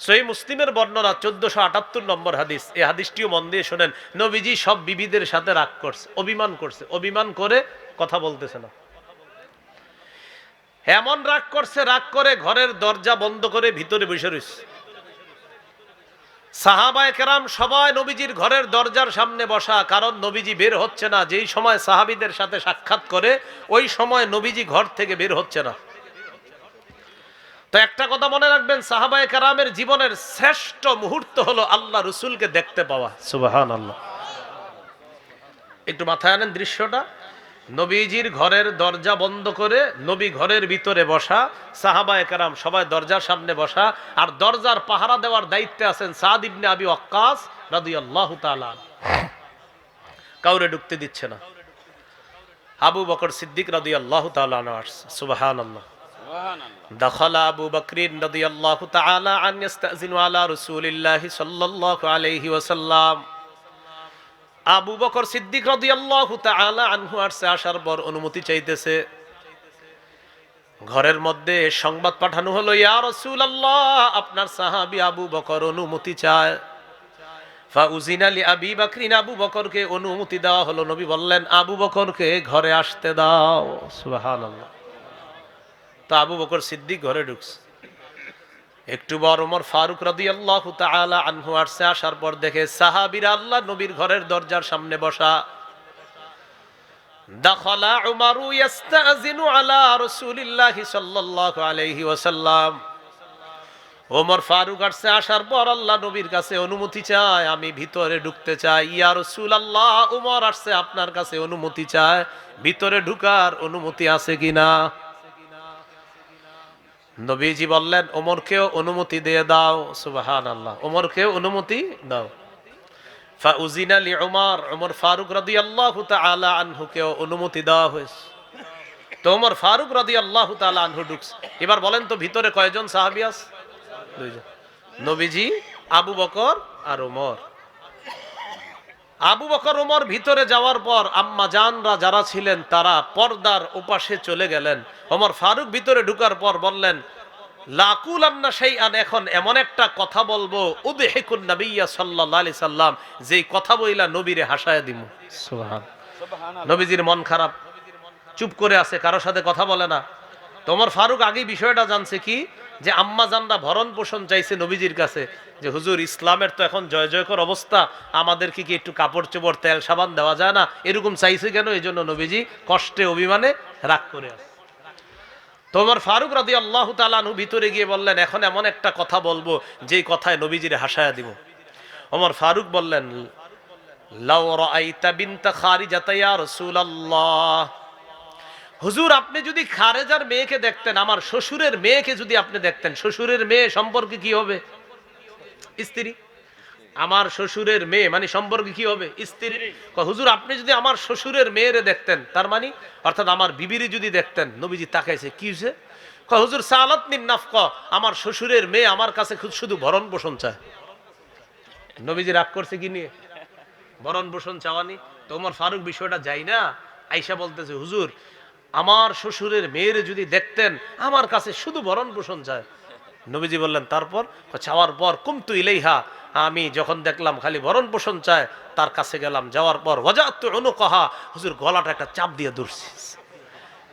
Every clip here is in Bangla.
সহিহ মুসলিমের বর্ণনা 1478 নম্বর হাদিস। এই হাদিসটিও মন দিয়ে শোনেন। নবীজি সব বিবিদের সাথে রাগ করছে, অভিমান করছে, অভিমান করে কথা বলতেছে না। এমন রাগ করছে, রাগ করে ঘরের দরজা বন্ধ করে ভিতরে বসে রয়েছে। সাহাবায়ে কেরাম সবাই নবীজির ঘরের দরজার সামনে বসা, কারণ নবীজি বের হচ্ছে না। যেই সময় সাহাবীদের সাথে সাক্ষাৎ করে ওই সময় নবীজি ঘর থেকে বের হচ্ছে না। তো একটা কথা মনে রাখবেন, সাহাবায়ে কেরামের জীবনের শ্রেষ্ঠ মুহূর্ত হলো আল্লাহ রসুলকে দেখতে পাওয়া। সুবহানাল্লাহ। একটু মাথায় আনেন দৃশ্যটা। নবীজির ঘরের দরজা বন্ধ করে নবী ঘরের ভিতরে বসা, সাহাবায়ে কেরাম সবাই দরজার সামনে বসা, আর দরজার পাহারা দেওয়ার দায়িত্বে আছেন সাদ ইবনে আবি ওয়াক্কাস রাদিয়াল্লাহু তাআলা। কাউরে ঢুকতে দিচ্ছে না। আবু বকর সিদ্দিক রাদিয়াল্লাহু তাআলা আনহু। সুবহানাল্লাহ। দাখালা আবু বকর রাদিয়াল্লাহু তাআলা আন ইস্তাযিনু আলা রাসূলিল্লাহি সাল্লাল্লাহু আলাইহি ওয়াসাল্লাম। আবু বকর সিদ্দিক রাদিয়াল্লাহু তাআলা আনহু আসার পর অনুমতি চাইতেছে। ঘরের মধ্যে সংবাদ পাঠানো হলো, ইয়া রাসূলুল্লাহ, আপনার সাহাবী আবু বকর অনুমতি চায়। ফাউজিনা লি আবি বকরিন, আবু বকরকে অনুমতি দেওয়া হলো। নবী বললেন, আবু বকরকে ঘরে আসতে দাও। সুবহানাল্লাহ। তো আবু বকর সিদ্দিক ঘরে ঢুকছে। একটু বড় ওমর ফারুক রাদিয়াল্লাহু তাআলা আনহু আসার পর দেখে সাহাবীরা আল্লাহ নবীর ঘরের দরজার সামনে বসা। দাখালা উমারু ইস্তাযিনু আলা রাসূলিল্লাহি সাল্লাল্লাহু আলাইহি ওয়াসাল্লাম। ওমর ফারুক আসার পর আল্লাহ নবীর কাছে অনুমতি চায়, আমি ভিতরে ঢুকতে চাই। ইয়া রাসূলুল্লাহ, উমর আসছে, আপনার কাছে অনুমতি চায়, ভিতরে ঢুকার অনুমতি আছে কিনা? নবীজি বললেন, ওমরকেও অনুমতি দিয়ে দাও। সুবহানাল্লাহ। ওমরকেও অনুমতি দাও। ফাউজিনা লি উমর, ওমর ফারুক রাদিয়াল্লাহু তাআলা আনহুকেও অনুমতি দেওয়া হয়েছে। তো ওমর ফারুক রাদিয়াল্লাহু তাআলা আনহু ঢুকছে। এবার বলেন তো ভিতরে কয়জন সাহাবী আছে? দুইজন। নবীজি, আবু বকর আর ওমর। আবু বকর ওমর ভিতরে যাওয়ার পর আম্মা জানরা যারা ছিলেন তারা পর্দার ওপাশে চলে গেলেন। ওমর ফারুক ভিতরে ঢুকার পর বললেন, লাকুলান্না শাইআন, এখন এমন একটা কথা বলবো, উদহিকুন নবিয়্যা সাল্লাল্লাহু আলাইহি সাল্লাম, যেই কথা বইলা নবীরে হাসায়া দিমু। সুবহানাল্লাহ। নবীজির মন খারাপ, চুপ করে আছে, কারোর সাথে কথা বলে না। তো ওমর ফারুক আগেই বিষয়টা জানছে কি, যে আম্মা জানরা ভরণ পোষণ চাইছে নবীজির কাছে, যে হুজুর ইসলামের তো এখন জয় জয়কর অবস্থা, আমাদেরকে কি একটু কাপড় চোপড় তেল সাবান দেওয়া যায় না? এরকম চাইছে কেন? এই জন্য নবীজি কষ্টে অভিমানে রাগ করে আছে। তো ওমর ফারুক রাদিয়াল্লাহু তাআলা আনহু ভিতরে গিয়ে বললেন, এখন এমন একটা কথা বলবো যেই কথায় নবীজিরে হাসায়া দিব। ওমর ফারুক বললেন, লাউ রাআইতা বিনতা খারিজাতা ইয়া রাসূলুল্লাহ, হুজুর আপনি যদি খারেজার মেয়েকে দেখতেন, আমার শ্বশুরের মেয়েকে যদি আপনি দেখতেন, শ্বশুরের মেয়ে সম্পর্কে কি হবে? স্ত্রী। আমার শ্বশুরের মেয়ে মানে সম্পর্কে কি হবে? স্ত্রী। হুজুর আপনি যদি আমার শ্বশুরের মেয়েরে দেখতেন, তার মানে অর্থাৎ আমার বিবিরে যদি দেখতেন। নবীজি তাকাইছে, কি হয়েছে? হুজুর সালাতনিন নাফকা, আমার শ্বশুরের মেয়ে আমার কাছে শুধু ভরণ পোষণ চায়। নবীজি রাগ করছে কি নিয়ে? ভরণ পোষণ চাওয়ানি। তো ওমর ফারুক বিষয়টা যাই না, আয়েশা বলতেছে, হুজুর আমার শ্বশুরের মেয়েরে যদি দেখতেন, আমার কাছে শুধু ভরণ পোষণ চায়। নবীজি বললেন, তারপর? চাওয়ার পর কুমতু ইলাইহা, আমি যখন দেখলাম খালি ভরণ পোষণ চায়, তার কাছে গেলাম। যাওয়ার পর ওয়াজাতু উনুকাহা, হুজুর গলাটা একটা চাপ দিয়ে ধরছি।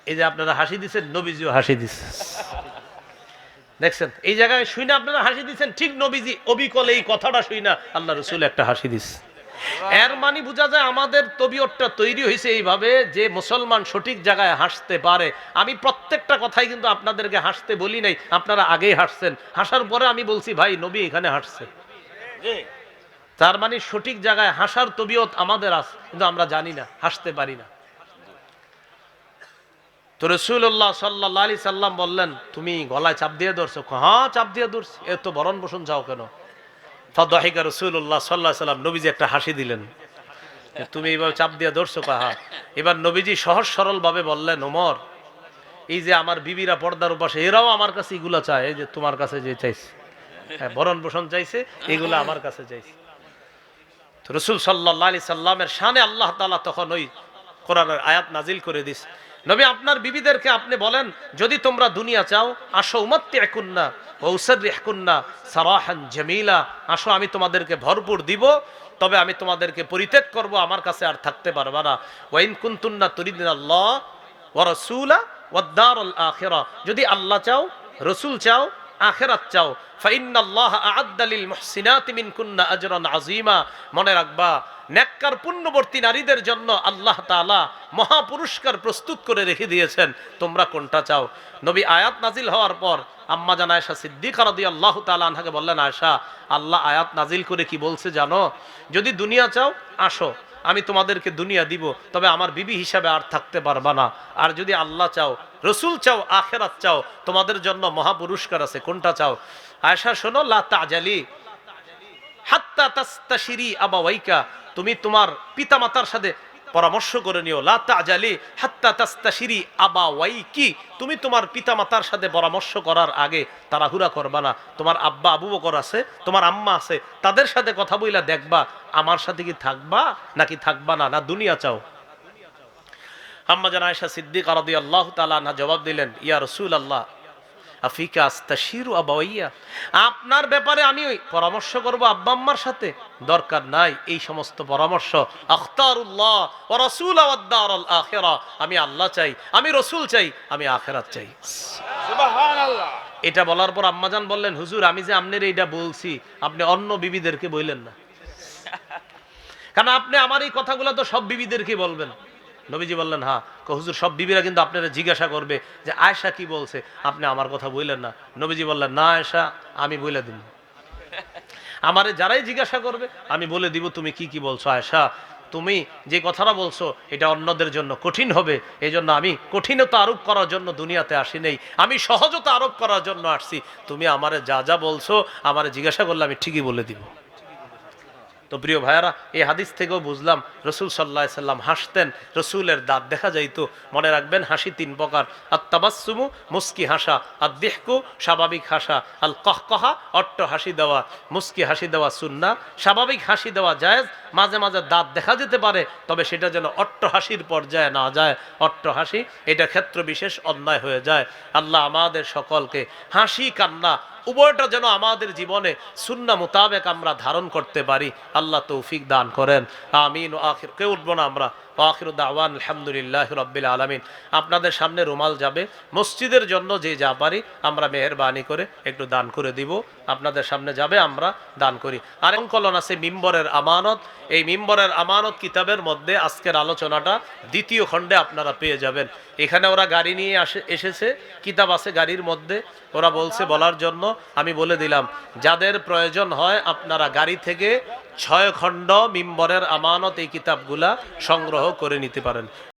এই যে আপনারা হাসি দিচ্ছেন, নবীজিও হাসি দিচ্ছে। দেখছেন, এই জায়গায় শুই না আপনারা হাসি দিচ্ছেন, ঠিক নবীজি অবিকল এই কথাটা শুই না আল্লাহ রসুল একটা হাসি দিচ্ছে। এর মানে বোঝা যায় আমাদের তবিয়তটা তৈরি হয়েছে এইভাবে যে মুসলমান সঠিক জায়গায় হাসতে পারে। আমি প্রত্যেকটা কথাই কিন্তু আপনাদেরকে হাসতে বলি নাই, আপনারা আগেই হাসছেন। হাসার পরে আমি বলছি, ভাই নবী এখানে হাসছে। তার মানে সঠিক জায়গায় হাসার তবিয়ত আমাদের আছে, কিন্তু আমরা জানি না, হাসতে পারি না। তো রাসূলুল্লাহ সাল্লাল্লাহু আলাইহি সাল্লাম বললেন, তুমি গলায় চাপ দিয়ে ধরছো? হ্যাঁ চাপ দিয়ে ধরছি। এত ভরণ পোষণ চাও কেন? ফাদাহিকা রাসূলুল্লাহ সাল্লাল্লাহু আলাইহি সাল্লাম, নবীজি একটা হাসি দিলেন। তুমি এইভাবে চাপ দিয়ে ধরছো কাহা? এবার নবীজি সহজ সরল ভাবে বললেন, ওমর এই যে আমার বিবিরা পর্দার উপাসে, এরাও আমার কাছে এগুলা চায়, এই যে তোমার কাছে যে চাইছে, ভরণ পোষণ চাইছে, এগুলা আমার কাছে চাইছে। তো রাসূল সাল্লাল্লাহু আলাইহি সাল্লামের শানে আল্লাহ তাআলা তখন ওই কোরআনের আয়াত নাজিল করে দিস, নবী আপনার বিবিদেরকে আপনি বলেন, যদি তোমরা দুনিয়া চাও আসো, উমাত্তিউকুন্না ওয়া উসাররিহুকুন্না সারাহান জামিলা, আসো আমি তোমাদেরকে ভরপুর দিব, তবে আমি তোমাদেরকে পরিত্যাগ করব, আমার কাছে আর থাকতে পারবা না। ওয়া ইন কুনতুন্না তুরিদুনাল্লাহ ওয়া রাসূলা ওয়াদ দারুল আখিরা, যদি আল্লাহ চাও, রাসূল চাও, আখিরাত চাও, ফাইন্নাল্লাহা আ'আদ্দা লিল মুহসিনাতি মিনকুন্না আজরান আযীমা, মনে রাখবা নেককার পুণ্যবর্তী নারীদের জন্য আল্লাহ তাআলা মহা পুরস্কার প্রস্তুত করে রেখে দিয়েছেন, তোমরা কোনটা চাও। নবী আয়াত নাজিল হওয়ার পর আম্মা জান আয়েশা সিদ্দিকা রাদিয়াল্লাহু তাআলা আনহাকে বললেন, আয়েশা, আল্লাহ আয়াত নাজিল করে কি বলছে জানো? যদি দুনিয়া চাও আসো, আমি তোমাদেরকে দুনিয়া দিব, তবে আমার বিবি হিসাবে আর থাকতে পারবা না। আর যদি আল্লাহ চাও, রসুল চাও, আখিরাত চাও, তোমাদের জন্য মহা পুরস্কার আছে, কোনটা চাও? আয়েশা শোনো, লা তাজালি হাত্তা তাস্তাশিরি আবাওয়াইকা, তুমি তোমার পিতামাতার সাথে পরামর্শ করে নিও। লা তাজালি হাত্তা তাস্তাশিরি আবাওয়াইকি, তুমি তোমার পিতামাতার সাথে পরামর্শ করার আগে তাড়াহুড়া করবা না। তোমার আব্বা আবু বকর আছে, তোমার আম্মা আছে, তাদের সাথে কথা বইলা দেখবা আমার সাথে কি থাকবা নাকি থাকবা না, না দুনিয়া চাও। আম্মা জান আয়েশা সিদ্দিকা রাদিয়াল্লাহু তাআলা আনহা জবাব দিলেন, ইয়া রাসূলুল্লাহ আফিকা আস্তাশিরু আবাওয়াইয়া, আপনার ব্যাপারে আমি ওই পরামর্শ করব আব্বা আম্মার সাথে? দরকার নাই এই সমস্ত পরামর্শ। আখতারুল্লাহ ওয়া রাসূলা ওয়াদ দারুল আখিরা, আমি আল্লাহ চাই, আমি রসুল চাই, আমি আখিরাত চাই। সুবহানাল্লাহ। এটা বলার পর আম্মাজান বললেন, হুজুর আমি যে আপনার এইটা বলছি আপনি অন্য বিবিদেরকে বললেন না, কারণ আপনি আমার এই কথাগুলো তো সব বিবিদেরকে বলবেন। নবীজি বললেন, হ্যাঁ। হুজুর সব বিবিরা কিন্তু আপনারা জিজ্ঞাসা করবে যে আয়েশা কি বলছে, আপনি আমার কথা বললেন না। নবীজি বললেন, না আয়েশা, আমি বলে দিব, আমারে যারাই জিজ্ঞাসা করবে আমি বলে দিব তুমি কি কি বলছো। আয়েশা, তুমি যে কথাটা বলছো এটা অন্যদের জন্য কঠিন হবে, এই জন্য আমি কঠিনতা আরোপ করার জন্য দুনিয়াতে আসি নাই, আমি সহজতা আরোপ করার জন্য আসছি। তুমি আমারে যা যা বলছো আমারে জিজ্ঞাসা করলে আমি ঠিকই বলে দিব। তো প্রিয় ভাইয়ারা, এই হাদিস থেকেও বুঝলাম রসুল সাল্লাল্লাহু আলাইহি সাল্লাম হাসতেন, রসুলের দাঁত দেখা যাইতো। মনে রাখবেন, হাসি তিন প্রকার: আত-তাবাসসুমু মুস্কি হাসা, আদ-দিহকু স্বাভাবিক হাসা, আল কহকহা অট্ট হাসি দেওয়া। মুস্কি হাসি দেওয়া সুন্নাহ, স্বাভাবিক হাসি দেওয়া জায়েজ, মাঝে মাঝে দাঁত দেখা যেতে পারে, তবে সেটা যেন অট্ট হাসির পর্যায়ে না যায়। অট্ট হাসি এটা ক্ষেত্র বিশেষ অন্যায় হয়ে যায়। আল্লাহ আমাদের সকলকে হাসি কান্না উভয়টা যেন আমাদের জীবনে সুন্নাহ মোতাবেক আমরা ধারণ করতে পারি, আল্লাহ তৌফিক দান করেন। আমিন। ও আখির কেউ উঠবো না আমরা। আখিরু দাওয়ান আলহামদুলিল্লাহি রাব্বিল আলামিন। আপনাদের সামনে রুমাল যাবে, মসজিদের জন্য যে যা পারি আমরা মেহেরবানি করে একটু দান করে দিব। আপনাদের সামনে যাবে, আমরা দান করি। আর সংকলন আছে মিম্বরের আমানত, এই মিম্বরের আমানত কিতাবের মধ্যে আজকের আলোচনাটা দ্বিতীয় খণ্ডে আপনারা পেয়ে যাবেন। এখানে ওরা গাড়ি নিয়ে এসেছে, কিতাব আছে গাড়ির মধ্যে, ওরা বলছে বলার জন্য, আমি বলে দিলাম যাদের প্রয়োজন হয় আপনারা গাড়ি থেকে 6 খণ্ড মিম্বরের আমানত এই কিতাবগুলা সংগ্রহ করে নিতে পারেন।